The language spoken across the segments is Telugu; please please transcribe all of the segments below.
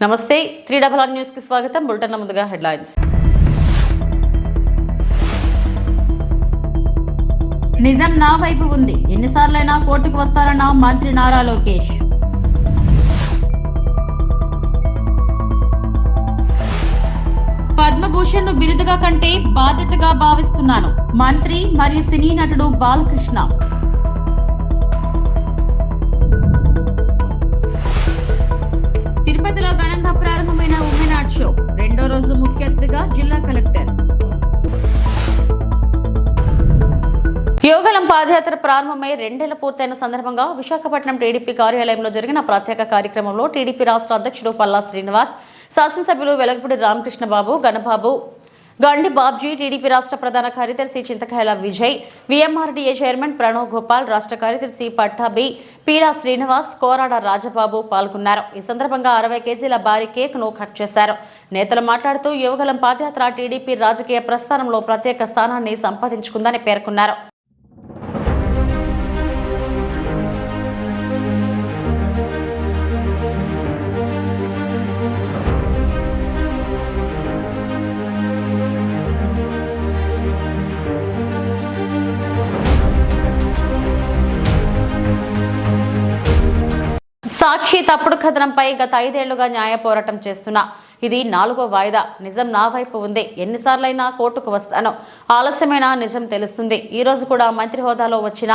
నమస్తే 3RR న్యూస్ కి స్వాగతం. బులెటిన్ ముందుగా హెడ్లైన్స్. నిజం నా వైపు ఉంది, ఎన్నిసార్లైనా కోర్టుకు వస్తారన్న మంత్రి నారా లోకేష్. పద్మభూషణ్ ను బిరుదుగా కంటే బాధ్యతగా భావిస్తున్నాను, మంత్రి మరియు సినీ నటుడు బాలకృష్ణ. తిరుపతిలో ఘనంగా ప్రారంభమైన ఉమెన్ ఆర్ట్ షో, రెండో రోజు ముఖ్య అతిథిగా జిల్లా కలెక్టర్. యోగలం పాదయాత్ర ప్రారంభమై 2 ఏళ్లు పూర్తయిన సందర్భంగా విశాఖపట్నం టీడీపీ కార్యాలయంలో జరిగిన ప్రత్యేక కార్యక్రమంలో టీడీపీ రాష్ట్ర అధ్యక్షుడు పల్లా శ్రీనివాస్, శాసనసభ్యులు వెలగపూడి రామకృష్ణబాబు, గణబాబు, గండి బాబ్జీ, టీడీపీ రాష్ట్ర ప్రధాన కార్యదర్శి చింతకాయల విజయ్, విఎంఆర్డీఏ చైర్మన్ ప్రణవ్ గోపాల్, రాష్ట్ర కార్యదర్శి పట్టాబి, పీరా శ్రీనివాస్, కోరాడ రాజబాబు పాల్గొన్నారు. ఈ సందర్భంగా 60 కేజీల భారీ కేక్ ను కట్ చేశారు. నేతలు మాట్లాడుతూ యువగలం పాదయాత్ర టీడీపీ రాజకీయ ప్రస్థానంలో ప్రత్యేక స్థానాన్ని సంపాదించుకుందని పేర్కొన్నారు. సాక్షి తప్పుడు కథనంపై గత 5 ఏళ్లుగా న్యాయ పోరాటం చేస్తున్నా, ఇది 4వ వాయిదా. నిజం నా వైపు ఉంది, ఎన్నిసార్లైనా కోర్టుకు వస్తాను, ఆలస్యమైన నిజం తెలుస్తుంది. ఈ రోజు కూడా మంత్రి హోదాలో వచ్చిన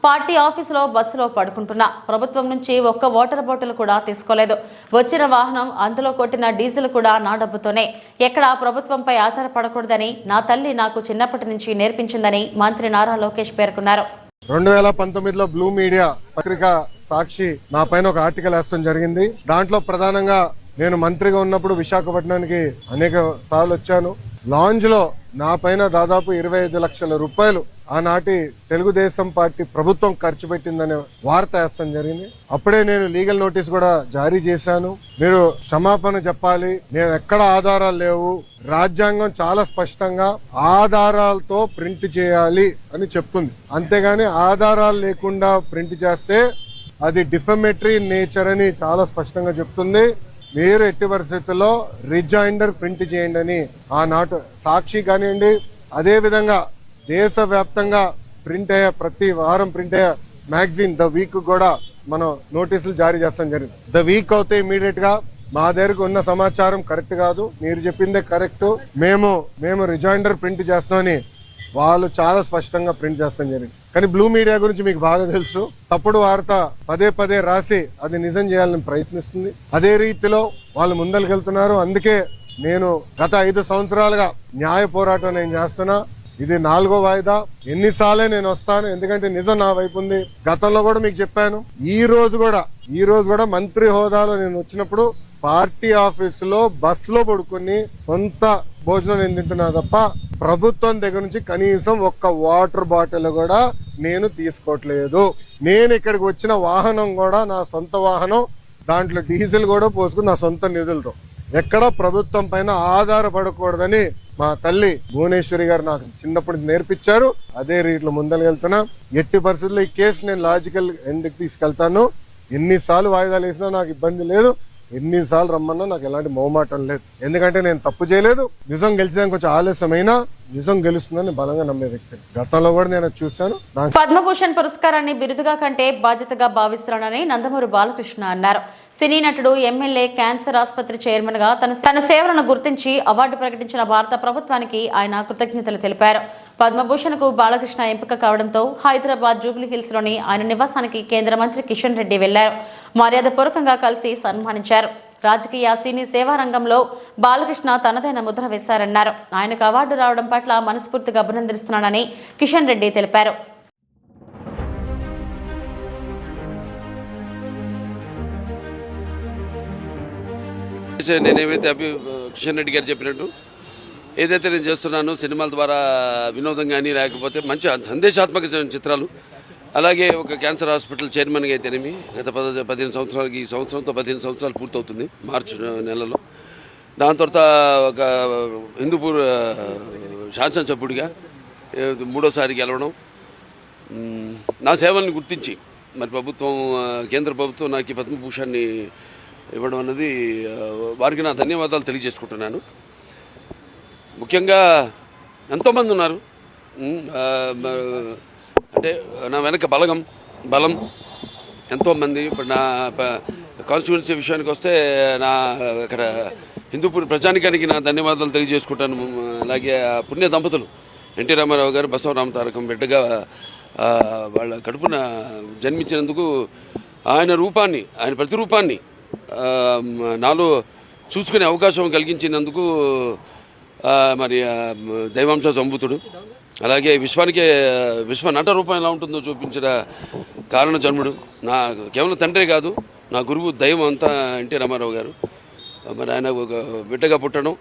పార్టీ ఆఫీసులో బస్సులో పడుకుంటున్నా. ప్రభుత్వం నుంచి ఒక్క వాటర్ బాటిల్ కూడా తీసుకోలేదు. వచ్చిన వాహనం, అందులో కొట్టిన డీజిల్ కూడా నా డబ్బుతోనే. ఎక్కడా ప్రభుత్వంపై ఆధారపడకూడదని నా తల్లి నాకు చిన్నప్పటి నుంచి నేర్పించిందని మంత్రి నారా లోకేష్ పేర్కొన్నారు. 2019లో బ్లూ మీడియా పత్రిక సాక్షి నా పైన ఒక ఆర్టికల్ వేస్తాం జరిగింది. దాంట్లో ప్రధానంగా నేను మంత్రిగా ఉన్నప్పుడు విశాఖపట్నానికి అనేక సార్లు వచ్చాను. లాంజ్ లో నా పైన దాదాపు 25 లక్షల రూపాయలు ఆనాటి తెలుగుదేశం పార్టీ ప్రభుత్వం ఖర్చు పెట్టిందనే వార్త వేస్తాం జరిగింది. అప్పుడే నేను లీగల్ నోటీస్ కూడా జారీ చేశాను. మీరు క్షమాపణ చెప్పాలి, నేను ఎక్కడ ఆధారాలు లేవు, రాజ్యాంగం చాలా స్పష్టంగా ఆధారాలతో ప్రింట్ చేయాలి అని చెప్తుంది. అంతేగాని ఆధారాలు లేకుండా ప్రింట్ చేస్తే అది డిఫమేటరీ నేచర్ అని చాలా స్పష్టంగా చెప్తుంది. మీరు ఎట్టి పరిస్థితుల్లో రిజైండర్ ప్రింట్ చేయండి అని ఆనాటి సాక్షి కానివ్వండి, అదే విధంగా దేశవ్యాప్తంగా ప్రింట్ అయ్యే ప్రతి వారం ప్రింట్ అయ్యే మ్యాగజైన్ ద వీక్ కూడా మనం నోటీసులు జారీ చేస్తాం జరిగింది. ద వీక్ అవుతే ఇమీడియట్ గా మా దగ్గరకు ఉన్న సమాచారం కరెక్ట్ కాదు, మీరు చెప్పిందే కరెక్ట్, మేము రిజైండర్ ప్రింట్ చేస్తామని వాళ్ళు చాలా స్పష్టంగా ప్రింట్ చేస్తాం జరిగింది. కానీ బ్లూ మీడియా గురించి మీకు బాగా తెలుసు. తప్పుడు వార్త పదే రాసి అది నిజం చేయాలని ప్రయత్నిస్తుంది. అదే రీతిలో వాళ్ళు ముందరికెళ్తున్నారు. అందుకే నేను గత 5 సంవత్సరాలుగా న్యాయ పోరాటం నేను చేస్తున్నా. ఇది 4వ వాయిదా. ఎన్నిసార్లే నేను వస్తాను, ఎందుకంటే నిజం నా వైపు ఉంది. గతంలో కూడా మీకు చెప్పాను. ఈ రోజు కూడా మంత్రి హోదాలో నేను వచ్చినప్పుడు పార్టీ ఆఫీసులో బస్సులో పడుకుని సొంత భోజనం నేను తింటున్నా తప్ప ప్రభుత్వం దగ్గర నుంచి కనీసం ఒక్క వాటర్ బాటిల్ కూడా నేను తీసుకోవట్లేదు. నేను ఇక్కడికి వచ్చిన వాహనం కూడా నా సొంత వాహనం, దాంట్లో డీజిల్ కూడా పోసుకుని నా సొంత నిధులతో. ఎక్కడ ప్రభుత్వం పైన ఆధారపడకూడదని మా తల్లి భువనేశ్వరి గారు నాకు చిన్నప్పుడు నేర్పించారు. అదే రీతిలో ముందరకెళ్తున్నా. ఎట్టి పరిస్థితుల్లో ఈ కేసు నేను లాజికల్ ఎండ్కి తీసుకెళ్తాను. ఎన్నిసార్లు వాయిదాలు వేసినా నాకు ఇబ్బంది లేదు, ఎన్నిసార్లు రమ్మన్నా నాకు ఎలాంటి మొహమాటం లేదు. ఎందుకంటే నేను తప్పు చేయలేదు. నిజం గెలిచడానికి కొంచెం ఆలస్యమైనా నిజం గెలుస్తుందని బలంగా నమ్మే వ్యక్తి. గతంలో కూడా నేను చూశాను. పద్మభూషణ్ పురస్కారాన్ని బిరుదుగా కంటే బాధ్యతగా భావిస్తున్నానని నందమూరి బాలకృష్ణ అన్నారు. సినీ నటుడు, ఎమ్మెల్యే, క్యాన్సర్ ఆసుపత్రి చైర్మన్ గా తన సేవలను గుర్తించి అవార్డు ప్రకటించిన భారత ప్రభుత్వానికి ఆయన కృతజ్ఞతలు తెలిపారు. పద్మభూషణ్ కు బాలకృష్ణ ఎంపిక కావడంతో హైదరాబాద్ జూబ్లీ హిల్స్ లోని ఆయన నివాసానికి కేంద్ర మంత్రి కిషన్ రెడ్డి వెళ్లారు. మర్యాదపూర్వకంగా కలిసి సన్మానించారు. రాజకీయ, సినీ సేవా రంగంలో బాలకృష్ణ తనదైన ముద్ర వేశారన్నారు. ఆయనకు అవార్డు రావడం పట్ల మనస్ఫూర్తిగా అభినందిస్తున్నానని కిషన్ రెడ్డి తెలిపారు. నేనేమైతే కిషన్ రెడ్డి గారు చెప్పినట్టు ఏదైతే నేను చేస్తున్నానో సినిమాల ద్వారా వినోదం కానీ లేకపోతే మంచి సందేశాత్మక చిత్రాలు, అలాగే ఒక క్యాన్సర్ హాస్పిటల్ చైర్మన్గా అయితేనేమి గత 15 సంవత్సరాలకి, ఈ సంవత్సరంతో 15 సంవత్సరాలు పూర్తవుతుంది మార్చి నెలలో. దాని తర్వాత ఒక హిందూపూర్ శాసనసభ్యుడిగా 3వసారి గెలవడం, నా సేవల్ని గుర్తించి మరి ప్రభుత్వం, కేంద్ర ప్రభుత్వం నాకు ఈ పద్మభూషణ్ని ఇవ్వడం అన్నది వారికి నా ధన్యవాదాలు తెలియజేసుకుంటున్నాను. ముఖ్యంగా ఎంతోమంది ఉన్నారు, అంటే నా వెనక బలం ఎంతోమంది. ఇప్పుడు నా కాన్స్టిట్యున్సీ విషయానికి వస్తే నా అక్కడ హిందూపూర్ ప్రజానికానికి నా ధన్యవాదాలు తెలియజేసుకుంటాను. అలాగే పుణ్య దంపతులు ఎన్టీ రామారావు గారు బసవరామ తారకం బిడ్డగా వాళ్ళ కడుపున జన్మించినందుకు ఆయన ప్రతిరూపాన్ని నాలో చూసుకునే అవకాశం కలిగించినందుకు మరి దైవాంశ సంభూతుడు, అలాగే విశ్వ నట రూపం ఎలా ఉంటుందో చూపించిన కారణ జన్ముడు, నా కేవలం తండ్రే కాదు నా గురువు దైవం అంతా ఎన్టీ రామారావు గారు. మరి ఆయన ఒక బిడ్డగా పుట్టడం,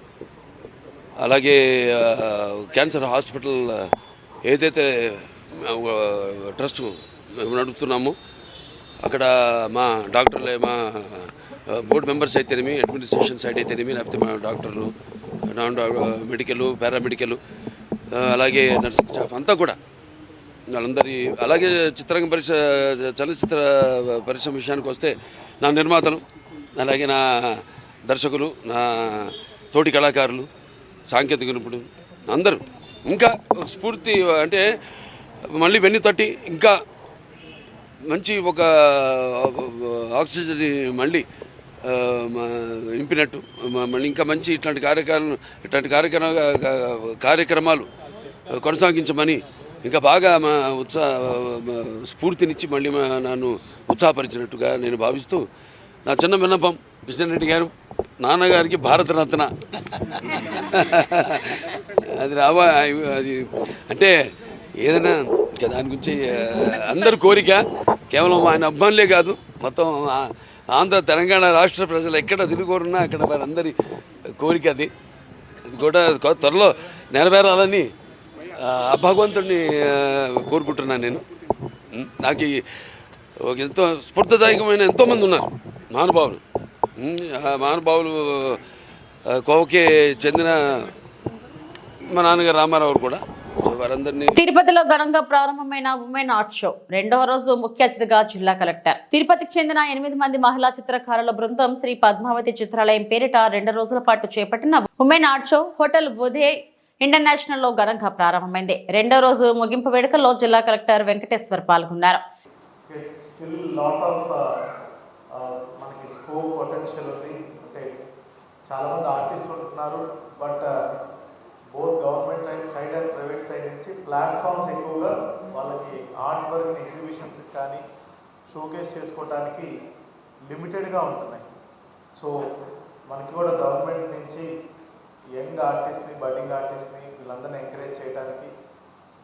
అలాగే క్యాన్సర్ హాస్పిటల్ ఏదైతే ట్రస్ట్ మేము నడుపుతున్నామో అక్కడ మా డాక్టర్లే, మా బోర్డు మెంబర్స్ అయితేనేమి, అడ్మినిస్ట్రేషన్ సైడ్ అయితేనేమి, లేకపోతే మా డాక్టర్లు, మెడికల్, పారామెడికల్, అలాగే నర్సింగ్ స్టాఫ్ అంతా కూడా వాళ్ళందరి, అలాగే చలనచిత్ర పరిశ్రమ విషయానికి వస్తే నా నిర్మాతలు, అలాగే నా దర్శకులు, నా తోటి కళాకారులు, సాంకేతిక నిపుణులు అందరూ ఇంకా స్ఫూర్తి, అంటే మళ్ళీ వెన్ను తట్టి ఇంకా మంచి ఒక ఆక్సిజన్ మళ్ళీ నింపినట్టు, మళ్ళీ ఇంకా మంచి ఇట్లాంటి కార్యక్రమాలు కొనసాగించమని ఇంకా బాగా మా స్ఫూర్తినిచ్చి మళ్ళీ నన్ను ఉత్సాహపరిచినట్టుగా నేను భావిస్తూ, నా చిన్న విన్నపం కృష్ణన్ రెడ్డి గారు, నాన్నగారికి భారతరత్న అది అంటే ఏదైనా ఇంకా దాని గురించి అందరి కోరిక, కేవలం ఆయన అభిమానులే కాదు మొత్తం ఆంధ్ర తెలంగాణ రాష్ట్ర ప్రజలు ఎక్కడ తిరుగురున్నా అక్కడ వారందరి కోరిక అది కూడా త్వరలో నెరవేరాలని భగవంతుడిని కోరుకుంటున్నాను నేను. నాకు ఎంతో స్ఫూర్తిదాయకమైన ఎంతోమంది ఉన్నారు మహానుభావులు కోవకే చెందిన మా నాన్నగారు రామారావు కూడా. సో వారందరినీ తిరుపతిలో ఘనంగా ప్రారంభమైన ఉమెన్ ఆర్ట్ షో రెండవ రోజు ముఖ్య అతిథిగా జిల్లా కలెక్టర్. తిరుపతికి చెందిన 8 మంది మహిళా చిత్రకారుల బృందం శ్రీ పద్మావతి చిత్రాలయం పేరిట 2 రోజుల పాటు చేపట్టిన women art show hotel Uday international లో ఘనంగా ప్రారంభమైంది. రెండో రోజు ముగింపు వేడుకల్లో జిల్లా కలెక్టర్ వెంకటేశ్వర్ పాల్గొన్నారు. మనకి స్కోప్ పొటెన్షియల్ ఉంది, అంటే చాలామంది ఆర్టిస్ట్ ఉంటున్నారు, but both government side and private side నుంచి ప్లాట్ఫామ్స్ ఎక్కువగా వాళ్ళకి ఆర్ట్ వర్క్ ఎగ్జిబిషన్స్ కానీ షోకేస్ చేసుకోవడానికి లిమిటెడ్గా ఉంటున్నాయి. సో మనకి కూడా గవర్నమెంట్ నుంచి యంగ్ ఆర్టిస్ట్ని, బడ్డింగ్ ఆర్టిస్ట్ని వీళ్ళందరినీ ఎంకరేజ్ చేయడానికి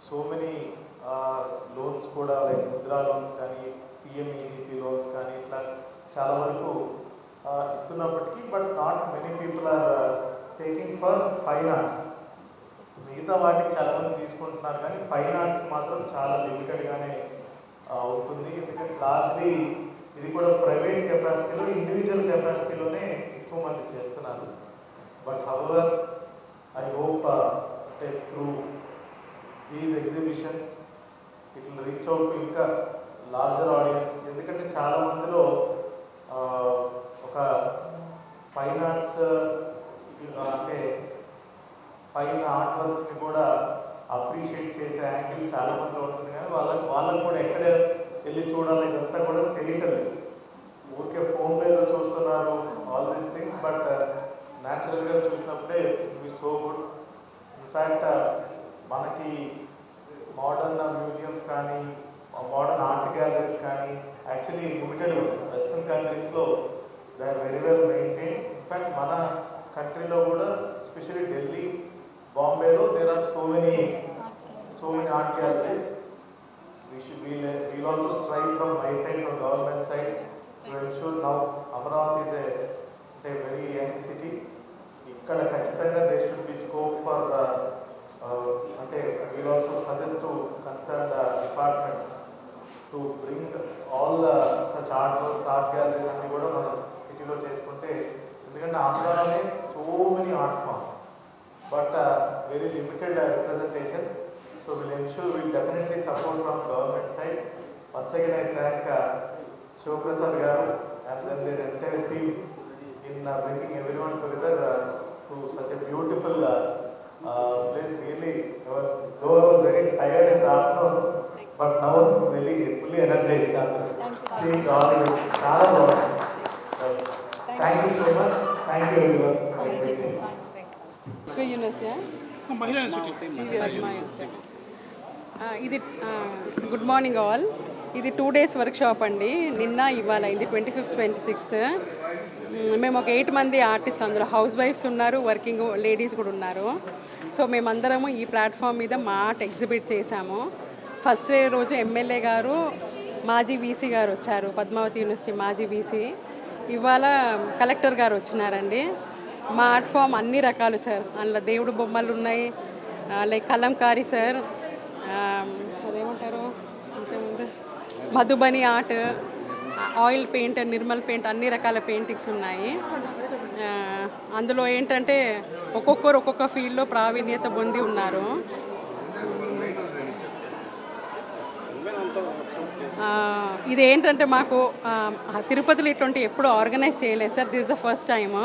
సో మెనీ లోన్స్ కూడా, లైక్ ముద్రా లోన్స్ కానీ, పిఎంఈజీపీ లోన్స్ కానీ ఇట్లా చాలా వరకు ఇస్తున్నప్పటికీ but not many people are taking for fine arts. మిగతా వాటికి చాలామంది తీసుకుంటున్నారు కానీ ఫైన్ ఆర్ట్స్కి మాత్రం చాలా లిమిటెడ్గానే ఉంటుంది. ఎందుకంటే లార్జ్లీ ఇది కూడా ప్రైవేట్ కెపాసిటీలో, ఇండివిజువల్ కెపాసిటీలోనే ఎక్కువ మంది చేస్తున్నారు. బట్ హౌవర్ ఐ హోప్ అంటే through these exhibitions it will reach out to ఇంకా లార్జర్ ఆడియన్స్. ఎందుకంటే చాలా మందిలో ఒక ఫైన్ ఆర్ట్స్ అంటే ఫైన్ ఆర్ట్ వర్క్స్ని కూడా అప్రిషియేట్ చేసే యాంగిల్ చాలా మందిలో ఉంటుంది, కానీ వాళ్ళకు కూడా ఎక్కడ వెళ్ళి చూడాలి ఇదంతా కూడా తెలియటలేదు. ఊరికే ఫోన్ మీద చూస్తున్నారు ఆల్ దీస్ థింగ్స్, బట్ న్యాచురల్గా చూసినప్పుడే ఇట్ సో గుడ్. ఇన్ఫ్యాక్ట్ మనకి మోడర్న్ మ్యూజియంస్ కానీ, మోడర్న్ ఆర్ట్ గ్యాలరీస్ కానీ యాక్చువల్లీ లిమిటెడ్ ఉన్నాయి. వెస్ట్రన్ కంట్రీస్లో they are very well maintain. In fact మన కంట్రీలో కూడా ఎస్పెషల్లీ ఢిల్లీ, బాంబేలో there are so many art galleries. we'll also strive from my side, from government side, to ensure now Amaravati is a very young city. ఇక్కడ ఖచ్చితంగా there should be scope for అంటే we'll also suggest to concerned departments to bring all such artworks, art galleries అన్ని కూడా మన సిటీలో చేసుకుంటే, ఎందుకంటే ఆంధ్రాలోనే so many art forms but very limited representation. So we'll ensure, we'll definitely support from government side. Once again I thank Shivaprasad garu and then their entire team in bringing everyone together to such a beautiful place. Really, though I was very tired in the afternoon, but now I'm really fully energized after seeing all this. Thank you so much. Thank you everyone for everything. ఇది గుడ్ మార్నింగ్ ఆల్. ఇది 2 days వర్క్షాప్ అండి. నిన్న ఇవాళ అయింది 25th 26th. మేము ఒక 8 మంది ఆర్టిస్ట్, అందరూ హౌస్ వైఫ్స్ ఉన్నారు, వర్కింగ్ లేడీస్ కూడా ఉన్నారు. సో మేమందరము ఈ ప్లాట్ఫామ్ మీద మా ఆర్ట్ ఎగ్జిబిట్ చేశాము. ఫస్ట్ డే రోజు ఎమ్మెల్యే గారు, మాజీ వీసీ గారు వచ్చారు, పద్మావతి యూనివర్సిటీ మాజీ వీసీ. ఇవాళ కలెక్టర్ గారు వచ్చినారండి. మా ఆర్ట్ ఫామ్ అన్ని రకాలు సార్, అందులో దేవుడు బొమ్మలు ఉన్నాయి, లైక్ కలంకారీ సార్, అదేమంటారు ఇంకేముంది, Madhubani art, oil paint, Nirmal paint, అన్ని రకాల పెయింటింగ్స్ ఉన్నాయి. అందులో ఏంటంటే ఒక్కొక్కరు ఒక్కొక్క ఫీల్డ్లో ప్రావీణ్యత పొంది ఉన్నారు. ఇది ఏంటంటే మాకు తిరుపతిలో ఇట్లాంటి ఎప్పుడు ఆర్గనైజ్ చేయలేదు sir. This the first time.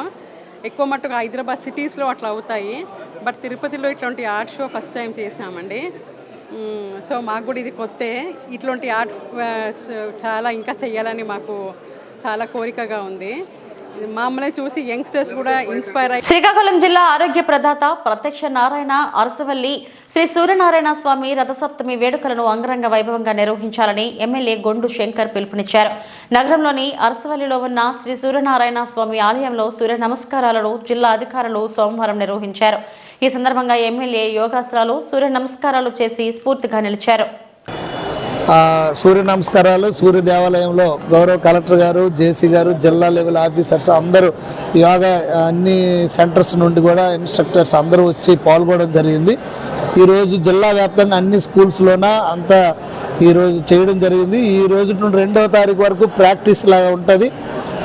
ఎక్కువ మట్టుకు హైదరాబాద్ సిటీస్లో అట్లా అవుతాయి, బట్ తిరుపతిలో ఇట్లాంటి ఆర్ట్ షో ఫస్ట్ టైం చేసామండి. సో మాకు కూడా ఇది కొత్తే. ఇట్లాంటి ఆర్ట్ చాలా ఇంకా చెయ్యాలని మాకు చాలా కోరికగా ఉంది. మమ్మల్ని చూసి యంగ్స్టర్స్ కూడా ఇన్స్పైర్ అయ్యి. శ్రీకాకుళం జిల్లా ఆరోగ్య ప్రదాత ప్రత్యక్ష నారాయణ అరసవల్లి శ్రీ సూర్యనారాయణ స్వామి రథసప్తమి వేడుకలను అంగరంగ వైభవంగా నిర్వహించాలని ఎమ్మెల్యే గొండు శంకర్ పిలుపునిచ్చారు. నగరంలోని అరసవల్లిలో ఉన్న శ్రీ సూర్యనారాయణ స్వామి ఆలయంలో సూర్య నమస్కారాలను జిల్లా అధికారులు సోమవారం నిర్వహించారు. ఈ సందర్భంగా ఎమ్మెల్యే యోగాసనాలు, సూర్య నమస్కారాలు చేసి స్ఫూర్తిగా నిలిచారు. సూర్య నమస్కారాలు సూర్య దేవాలయంలో గౌరవ కలెక్టర్ గారు, జేసీ గారు, జిల్లా లెవెల్ ఆఫీసర్స్ అందరూ, యోగా అన్ని సెంటర్స్ నుండి కూడా ఇన్స్ట్రక్టర్స్ అందరూ వచ్చి పాల్గొనడం జరిగింది. ఈరోజు జిల్లా వ్యాప్తంగా అన్ని స్కూల్స్లోన అంతా ఈరోజు చేయడం జరిగింది. ఈ రోజు నుండి 2వ తారీఖు వరకు ప్రాక్టీస్ లాగా ఉంటుంది.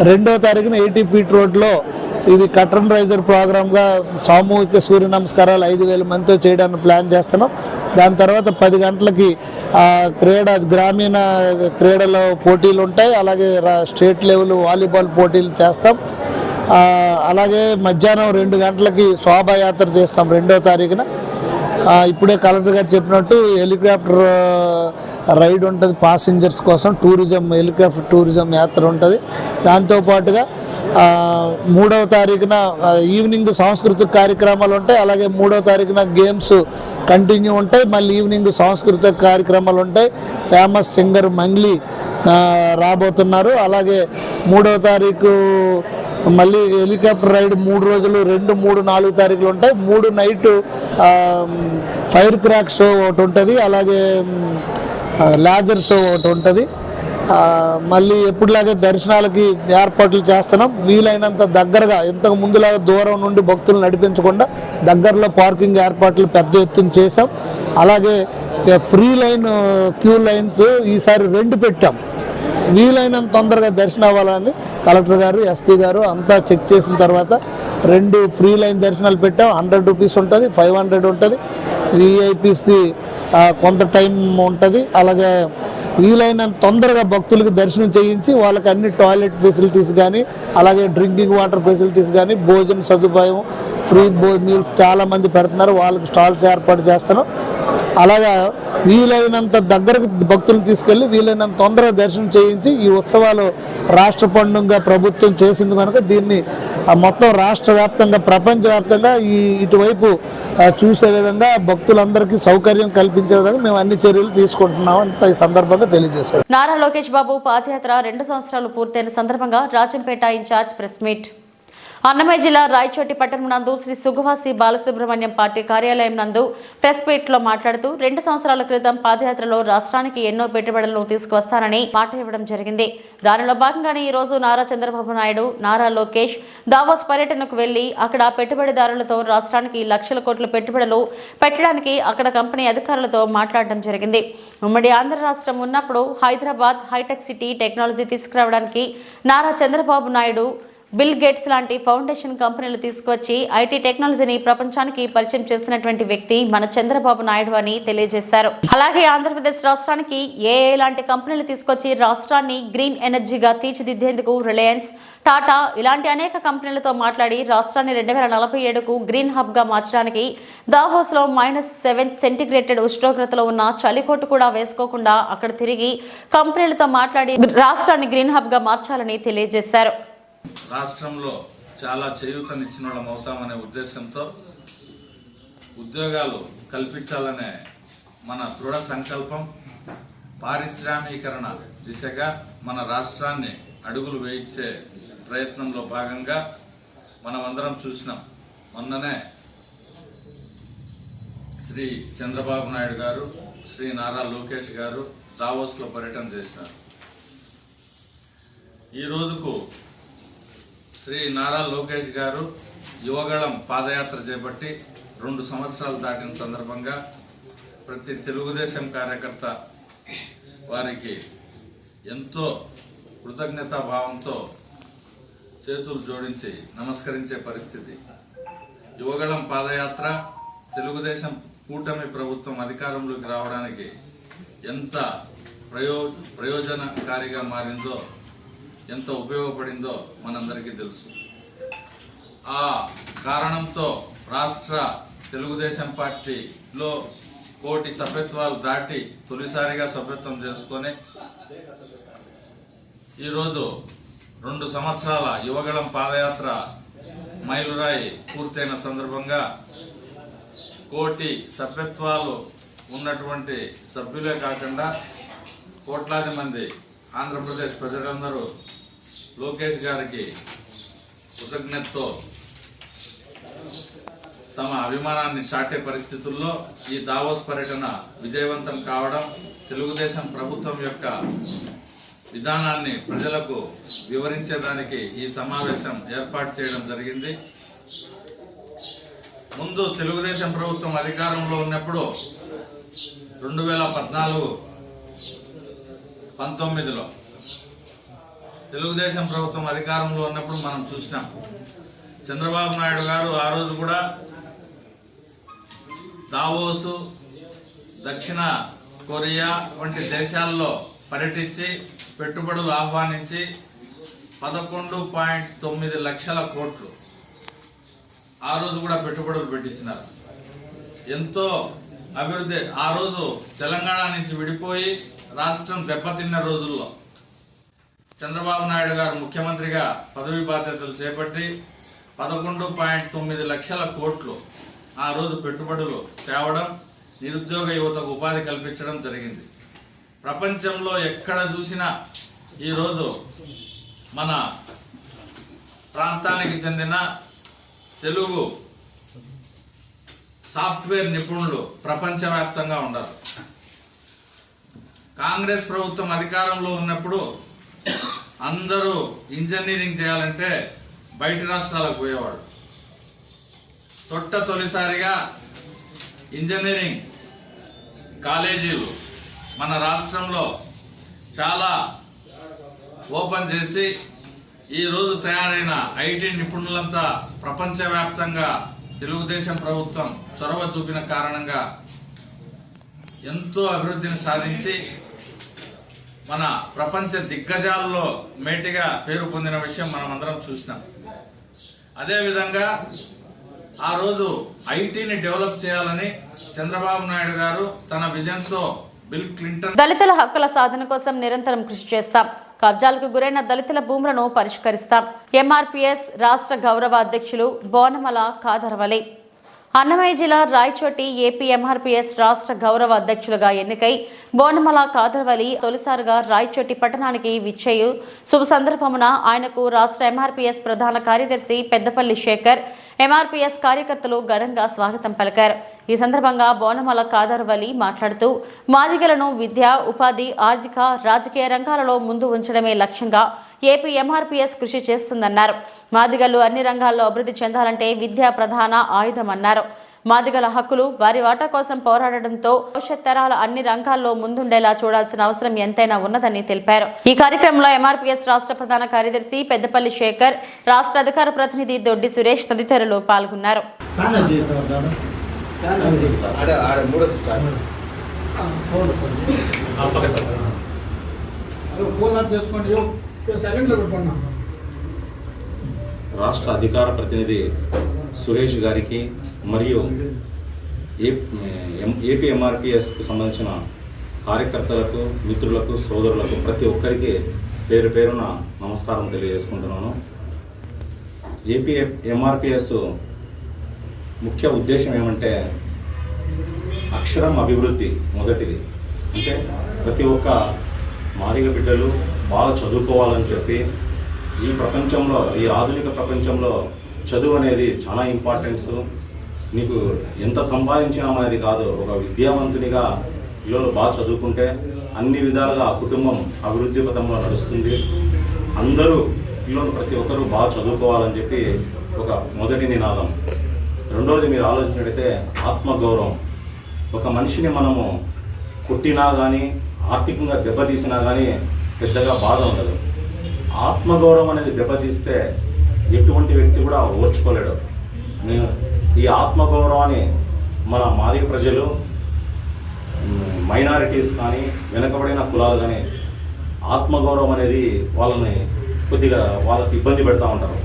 2వ తారీఖున 80 feet రోడ్లో ఇది కటన్ రైజర్ ప్రోగ్రామ్గా సామూహిక సూర్య నమస్కారాలు 5,000 మందితో చేయడానికి ప్లాన్ చేస్తున్నాం. దాని తర్వాత 10 గంటలకి గ్రామీణ క్రీడల పోటీలు ఉంటాయి. అలాగే స్టేట్ లెవెల్ వాలీబాల్ పోటీలు చేస్తాం. అలాగే మధ్యాహ్నం 2 గంటలకి శోభాయాత్ర చేస్తాం 2వ తారీఖున. ఇప్పుడే కలెక్టర్ గారు చెప్పినట్టు హెలికాప్టర్ రైడ్ ఉంటుంది పాసింజర్స్ కోసం, హెలికాప్టర్ టూరిజం యాత్ర ఉంటుంది. దాంతోపాటుగా 3వ తారీఖున ఈవినింగ్ సాంస్కృతిక కార్యక్రమాలు ఉంటాయి. అలాగే 3వ తారీఖున గేమ్స్ కంటిన్యూ ఉంటాయి. మళ్ళీ ఈవినింగ్ సాంస్కృతిక కార్యక్రమాలు ఉంటాయి. ఫేమస్ సింగర్ మంగ్లీ రాబోతున్నారు. అలాగే 3వ తారీఖు మళ్ళీ హెలికాప్టర్ రైడ్ 3 రోజులు, 2, 3, 4 తారీఖులు ఉంటాయి. 3 నైట్ ఫైర్ క్రాక్ షో ఒకటి ఉంటుంది. అలాగే లేజర్ షో ఒకటి ఉంటుంది. మళ్ళీ ఎప్పుడులాగే దర్శనాలకి ఏర్పాట్లు చేస్తున్నాం. వీలైనంత దగ్గరగా, ఇంతకు ముందులాగా దూరం నుండి భక్తులు నడిపించకుండా దగ్గరలో పార్కింగ్ ఏర్పాట్లు పెద్ద ఎత్తున చేసాం. అలాగే ఫ్రీ లైన్, క్యూ లైన్స్ ఈసారి 2 పెట్టాం. వీలైనంత తొందరగా దర్శనం అవ్వాలని కలెక్టర్ గారు, ఎస్పీ గారు అంతా చెక్ చేసిన తర్వాత 2 ఫ్రీ లైన్ దర్శనాలు పెట్టాం. 100 రూపీస్ ఉంటుంది, 500 ఉంటుంది. విఐపీస్ది కొంత టైం ఉంటుంది. అలాగే వీలైనంత తొందరగా భక్తులకు దర్శనం చేయించి వాళ్ళకి అన్ని టాయిలెట్ ఫెసిలిటీస్ కానీ, అలాగే డ్రింకింగ్ వాటర్ ఫెసిలిటీస్ కానీ, భోజన సదుపాయం, ఫ్రీ మీల్స్ చాలామంది పెడుతున్నారు. వాళ్ళకి స్టాల్స్ ఏర్పాటు చేస్తున్నాం. అలాగా వీలైనంత దగ్గరకు భక్తులను తీసుకెళ్ళి వీలైనంత తొందరగా దర్శనం చేయించి ఈ ఉత్సవాలు రాష్ట్ర పండుగగా ప్రభుత్వం చేసింది కనుక దీన్ని మొత్తం రాష్ట్ర వ్యాప్తంగా, ప్రపంచవ్యాప్తంగా ఇటువైపు చూసే విధంగా భక్తులందరికీ సౌకర్యం కల్పించే విధంగా మేము అన్ని చర్యలు తీసుకుంటున్నామని ఈ సందర్భంగా తెలియజేస్తాం. నారా లోకేష్ బాబు పాదయాత్ర 2 సంవత్సరాలు పూర్తయిన సందర్భంగా Rajampet incharge press meet. Annamayya జిల్లా రాయచోటి పట్టణం నందు శ్రీ సుగవాసి బాలసుబ్రహ్మణ్యం పార్టీ కార్యాలయం నందు ప్రెస్ మీట్ లో మాట్లాడుతూ 2 సంవత్సరాల క్రితం పాదయాత్రలో రాష్ట్రానికి ఎన్నో పెట్టుబడులను తీసుకువస్తానని మాట ఇవ్వడం జరిగింది. దానిలో భాగంగానే ఈ రోజు నారా చంద్రబాబు నాయుడు, నారా లోకేష్ దావోస్ పర్యటనకు వెళ్లి అక్కడ పెట్టుబడిదారులతో రాష్ట్రానికి లక్షల కోట్ల పెట్టుబడులు పెట్టడానికి అక్కడ కంపెనీ అధికారులతో మాట్లాడడం జరిగింది. ఉమ్మడి ఆంధ్ర రాష్ట్రం ఉన్నప్పుడు హైదరాబాద్ హైటెక్ సిటీ టెక్నాలజీ తీసుకురావడానికి నారా చంద్రబాబు నాయుడు బిల్ గేట్స్ లాంటి ఫౌండేషన్ కంపెనీలు తీసుకువచ్చి ఐటీ టెక్నాలజీని ప్రపంచానికి పరిచయం చేసినటువంటి వ్యక్తి మన చంద్రబాబు నాయుడు అని తెలియజేశారు. అలాగే ఆంధ్రప్రదేశ్ రాష్ట్రానికి ఏఐ లాంటి కంపెనీలు తీసుకొచ్చి రాష్ట్రాన్ని గ్రీన్ ఎనర్జీగా తీర్చిదిద్దేందుకు రిలయన్స్, టాటా ఇలాంటి అనేక కంపెనీలతో మాట్లాడి రాష్ట్రాన్ని 2047కు గ్రీన్ హబ్ గా మార్చడానికి దావోస్ లో -7 సెంటీగ్రేడ్ ఉష్ణోగ్రతలో ఉన్న చలికోటు కూడా వేసుకోకుండా అక్కడ తిరిగి కంపెనీలతో మాట్లాడి రాష్ట్రాన్ని గ్రీన్ హబ్ గా మార్చాలని తెలియజేశారు. రాష్ట్రంలో చాలా చేయూతనిచ్చిన వాళ్ళం అవుతామనే ఉద్దేశంతో ఉద్యోగాలు కల్పించాలనే మన దృఢ సంకల్పం, పారిశ్రామీకరణ దిశగా మన రాష్ట్రాన్ని అడుగులు వేయించే ప్రయత్నంలో భాగంగా మనమందరం చూసినాం. మొన్ననే శ్రీ చంద్రబాబు నాయుడు గారు, శ్రీ నారా లోకేష్ గారు దావోస్లో పర్యటన చేసినారు. ఈ రోజుకు శ్రీ నారా లోకేష్ గారు యువగళం పాదయాత్ర చేపట్టి 2 సంవత్సరాలు దాటిన సందర్భంగా ప్రతి తెలుగుదేశం కార్యకర్త వారికి ఎంతో కృతజ్ఞతా భావంతో చేతులు జోడించి నమస్కరించే పరిస్థితి. యువగళం పాదయాత్ర తెలుగుదేశం కూటమి ప్రభుత్వం అధికారంలోకి రావడానికి ఎంత ప్రయోజనకారిగా మారిందో, ఎంత ఉపయోగపడిందో మనందరికీ తెలుసు. ఆ కారణంతో రాష్ట్ర తెలుగుదేశం పార్టీలో 1,000 సభ్యత్వాలు దాటి తొలిసారిగా సభ్యత్వం చేసుకొని ఈరోజు 2 సంవత్సరాల యువగళం పాదయాత్ర మైలురాయి పూర్తయిన సందర్భంగా 1,000 సభ్యత్వాలు ఉన్నటువంటి సభ్యులే కాకుండా కోట్లాది మంది ఆంధ్రప్రదేశ్ ప్రజలందరూ లోకేష్ గారికి కృతజ్ఞతతో తమ అభిమానాన్ని చాటే పరిస్థితుల్లో ఈ దావోస్ పర్యటన విజయవంతం కావడం, తెలుగుదేశం ప్రభుత్వం యొక్క విధానాన్ని ప్రజలకు వివరించేదానికి ఈ సమావేశం ఏర్పాటు చేయడం జరిగింది. ముందు తెలుగుదేశం ప్రభుత్వం అధికారంలో ఉన్నప్పుడు 2014-19లో తెలుగుదేశం ప్రభుత్వం అధికారంలో ఉన్నప్పుడు మనం చూసినాం. చంద్రబాబు నాయుడు గారు ఆ రోజు కూడా దావోసు, దక్షిణ కొరియా వంటి దేశాల్లో పర్యటించి పెట్టుబడులు ఆహ్వానించి 11.9 లక్షల కోట్లు ఆ రోజు కూడా పెట్టుబడులు పెట్టించినారు. ఎంతో అభివృద్ధి. ఆ రోజు తెలంగాణ నుంచి విడిపోయి రాష్ట్రం దెబ్బతిన్న రోజుల్లో చంద్రబాబు నాయుడు గారు ముఖ్యమంత్రిగా పదవి బాధ్యతలు చేపట్టి 11.9 లక్షల కోట్లు ఆ రోజు పెట్టుబడులు తేవడం, నిరుద్యోగ యువతకు ఉపాధి కల్పించడం జరిగింది. ప్రపంచంలో ఎక్కడ చూసినా ఈరోజు మన ప్రాంతానికి చెందిన తెలుగు సాఫ్ట్వేర్ నిపుణులు ప్రపంచవ్యాప్తంగా ఉన్నారు. కాంగ్రెస్ ప్రభుత్వం అధికారంలో ఉన్నప్పుడు అందరూ ఇంజనీరింగ్ చేయాలంటే బయట రాష్ట్రాలకు పోయేవాడు. తొలిసారిగా ఇంజనీరింగ్ కాలేజీలు మన రాష్ట్రంలో చాలా ఓపెన్ చేసి ఈరోజు తయారైన ఐటీ నిపుణులంతా ప్రపంచవ్యాప్తంగా తెలుగుదేశం ప్రభుత్వం చొరవ చూపిన కారణంగా ఎంతో అభివృద్ధిని సాధించి మన ప్రపంచ దిగ్గజాల్లో మేటిగా పేరు పొందిన విషయం మనం అందరం చూసినాం. అదేవిధంగా ఆ రోజు ఐటీని డెవలప్ చేయాలని చంద్రబాబు నాయుడు గారు తన విజన్తో బిల్ క్లింటన్ దళితుల హక్కుల సాధన కోసం నిరంతరం కృషి చేస్తాం, కబ్జాలకు గురైన దళితుల భూములను పరిష్కరిస్తాం. ఎంఆర్పీఎస్ రాష్ట్ర గౌరవ అధ్యక్షులు బోనమల ఖాదర్వలి. అన్నమయ్య జిల్లా రాయచోటి ఏపీ ఎంఆర్పీఎస్ రాష్ట్ర గౌరవ అధ్యక్షులుగా ఎన్నికై బోనమల ఖాదర్వలి తొలిసారిగా రాయచోటి పట్టణానికి విచ్చేయు శుభ సందర్భమున ఆయనకు రాష్ట్ర ఎంఆర్పీఎస్ ప్రధాన కార్యదర్శి పెద్దపల్లి శేఖర్, ఎంఆర్పీఎస్ కార్యకర్తలు ఘనంగా స్వాగతం పలికారు. ఈ సందర్భంగా బోనమల ఖాదర్వలి మాట్లాడుతూ మాదిగలను విద్య, ఉపాధి, ఆర్థిక, రాజకీయ రంగాలలో ముందు ఉంచడమే లక్ష్యంగా ఏపీ ఎంఆర్పీఎస్ కృషి చేస్తుందన్నారు. మాదిగలు అన్ని రంగాల్లో అభివృద్ధి చెందాలంటే విద్య ప్రధాన ఆయుధమన్నారు. మాదిగల హక్కులు వారి వాటా కోసం పోరాడడంతో భవిష్యత్ తరాల అన్ని రంగాల్లో ముందుండేలా చూడాల్సిన అవసరం ఎంతైనా ఉన్నదని తెలిపారు. ఈ కార్యక్రమంలో ఎంఆర్పీఎస్ రాష్ట్ర ప్రధాన కార్యదర్శి పెద్దపల్లి శేఖర్, రాష్ట్ర అధికార ప్రతినిధి దొడ్డి సురేష్ తదితరులు పాల్గొన్నారు. రాష్ట్ర అధికార ప్రతినిధి సురేష్ గారికి మరియు ఏపీ ఎంఆర్పిఎస్కు సంబంధించిన కార్యకర్తలకు, మిత్రులకు, సోదరులకు ప్రతి ఒక్కరికి పేరు పేరున నమస్కారం తెలియజేసుకుంటున్నాను. ఏపీ ఎంఆర్పిఎస్ ముఖ్య ఉద్దేశం ఏమంటే అక్షరం అభివృద్ధి మొదటిది. అంటే ప్రతి ఒక్క మాదిగ బిడ్డలు బాగా చదువుకోవాలని చెప్పి ఈ ప్రపంచంలో, ఈ ఆధునిక ప్రపంచంలో చదువు అనేది చాలా ఇంపార్టెన్స్. నీకు ఎంత సంపాదించినా అనేది కాదు, ఒక విద్యావంతునిగా పిల్లలు బాగా చదువుకుంటే అన్ని విధాలుగా ఆ కుటుంబం అభివృద్ధి పథంలో నడుస్తుంది. అందరూ పిల్లలు ప్రతి ఒక్కరూ బాగా చదువుకోవాలని చెప్పి ఒక మొదటి నినాదం. రెండవది మీరు ఆలోచించినట్టయితే ఆత్మగౌరవం. ఒక మనిషిని మనము కొట్టినా కానీ, ఆర్థికంగా దెబ్బతీసినా కానీ పెద్దగా బాధ ఉండదు. ఆత్మగౌరవం అనేది దెబ్బతీస్తే ఎటువంటి వ్యక్తి కూడా ఓర్చుకోలేడు. నేను ఈ ఆత్మగౌరవాన్ని మన మాదిగ ప్రజలు, మైనారిటీస్ కానీ, వెనుకబడిన కులాలు కానీ ఆత్మగౌరవం అనేది వాళ్ళని కొద్దిగా వాళ్ళకి ఇబ్బంది పెడతా ఉంటారు.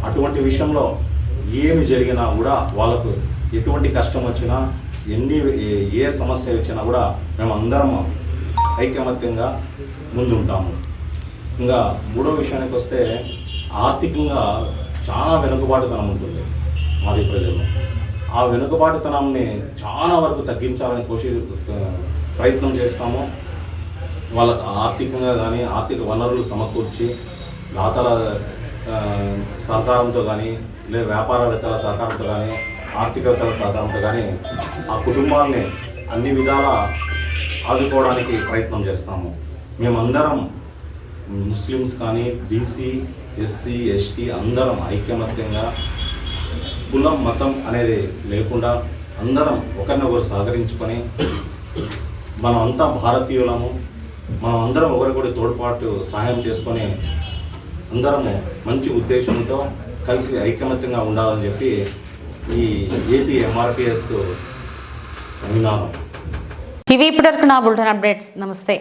అటువంటి విషయంలో ఏమి జరిగినా కూడా, వాళ్ళకు ఎటువంటి కష్టం వచ్చినా, ఏ సమస్య వచ్చినా కూడా మేము అందరం ఐకమత్యంగా ముందుంటాము. ఇంకా మూడో విషయానికి వస్తే ఆర్థికంగా చాలా వెనుకబాటుతనం ఉంటుంది మాది ప్రజలు. ఆ వెనుకబాటుతనాన్ని చాలా వరకు తగ్గించాలని ప్రయత్నం చేస్తాము. వాళ్ళకు ఆర్థికంగా కానీ, ఆర్థిక వనరులు సమకూర్చి దాతల సహకారంతో కానీ, లేదా వ్యాపారవేత్తల సహకారంతో కానీ, ఆర్థికవేత్తల సహకారంతో కానీ ఆ కుటుంబాలని అన్ని విధాలా ఆదుకోవడానికి ప్రయత్నం చేస్తాము. మేమందరం ముస్లిమ్స్ కానీ, బీసీ, ఎస్సీ, ఎస్టీ అందరం ఐకమత్యంగా కులం, మతం అనేది లేకుండా అందరం ఒకరినొకరు సహకరించుకొని మనం అంతా భారతీయులము, మనం అందరం ఒకరికొకరి తోడ్పాటు సహాయం చేసుకొని అందరము మంచి ఉద్దేశంతో కలిసి ఐకమత్యంగా ఉండాలని చెప్పి ఈ ఏపీ ఎంఆర్పిఎస్ నినాదం. ఇవి ఇప్పటివరకు నా బులెటిన్ అప్డేట్స్. నమస్తే.